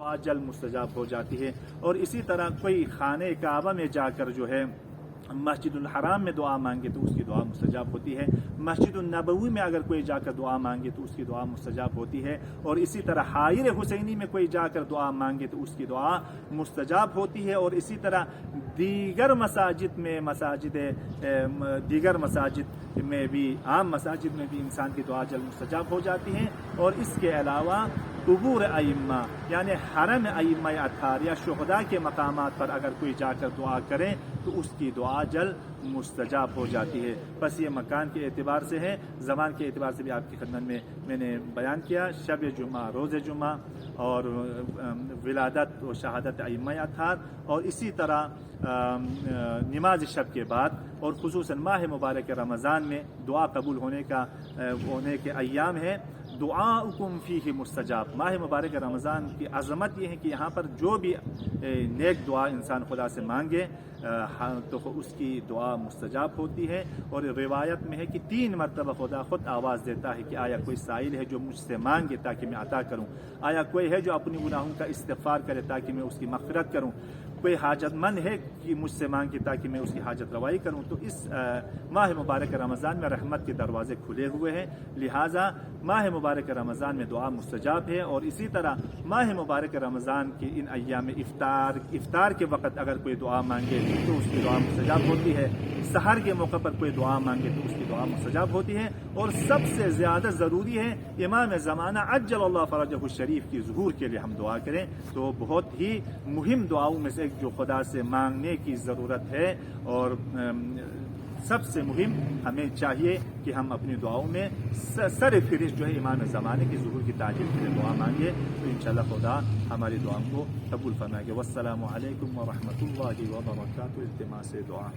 دعا جلد مستجاب ہو جاتی ہے. اور اسی طرح کوئی خانہ کعبہ میں جا کر جو ہے مسجد الحرام میں دعا مانگے تو اس کی دعا مستجاب ہوتی ہے. مسجد النبوی میں اگر کوئی جا کر دعا مانگے تو اس کی دعا مستجاب ہوتی ہے. اور اسی طرح حائر حسینی میں کوئی جا کر دعا مانگے تو اس کی دعا مستجاب ہوتی ہے. اور اسی طرح دیگر مساجد میں بھی عام مساجد میں بھی انسان کی دعا جلد مستجاب ہو جاتی ہے. اور اس کے علاوہ قبور ائمہ یعنی حرم ائمہ اطہار یا شہداء کے مقامات پر اگر کوئی جا کر دعا کرے تو اس کی دعا جلد مستجاب ہو جاتی ہے. بس یہ مکان کے اعتبار سے ہے. زبان کے اعتبار سے بھی آپ کی خدمت میں نے بیان کیا. شب جمعہ، روز جمعہ اور ولادت و شہادت ائمہ اطہار، اور اسی طرح نماز شب کے بعد، اور خصوصاً ماہ مبارک رمضان میں دعا قبول ہونے کے ایام ہیں. دعاؤکم فیہ مستجاب. ماہ مبارک رمضان کی عظمت یہ ہے کہ یہاں پر جو بھی نیک دعا انسان خدا سے مانگے تو اس کی دعا مستجاب ہوتی ہے. اور روایت میں ہے کہ 3 مرتبہ خدا خود آواز دیتا ہے کہ آیا کوئی سائل ہے جو مجھ سے مانگے تاکہ میں عطا کروں، آیا کوئی ہے جو اپنی گناہوں کا استغفار کرے تاکہ میں اس کی مغفرت کروں، کوئی حاجت مند ہے کہ مجھ سے مانگے تاکہ میں اس کی حاجت روائی کروں. تو اس ماہ مبارک رمضان میں رحمت کے دروازے کھلے ہوئے ہیں، لہٰذا ماہ مبارک رمضان میں دعا مستجاب ہے. اور اسی طرح ماہ مبارک رمضان کی ان ایام افطار کے وقت اگر کوئی دعا مانگے تو اس کی دعا مستجاب ہوتی ہے. سحر کے موقع پر کوئی دعا مانگے تو اس کی دعا مستجاب ہوتی ہے. اور سب سے زیادہ ضروری ہے امام زمانہ عجل اللہ فرجہ الشریف کی ظہور کے لیے ہم دعا کریں. تو بہت ہی مہم دعاؤں میں سے ایک جو خدا سے مانگنے کی ضرورت ہے، اور سب سے مہم ہمیں چاہیے کہ ہم اپنی دعاؤں میں سر فہرست جو ہے امام زمانے کی ظہور کی تعجیل کے لیے دعا مانگے. تو انشاءاللہ خدا ہماری دعاؤں کو قبول فرمائے گا. والسلام علیکم ورحمۃ اللہ وبرکاتہ. التماس دعا.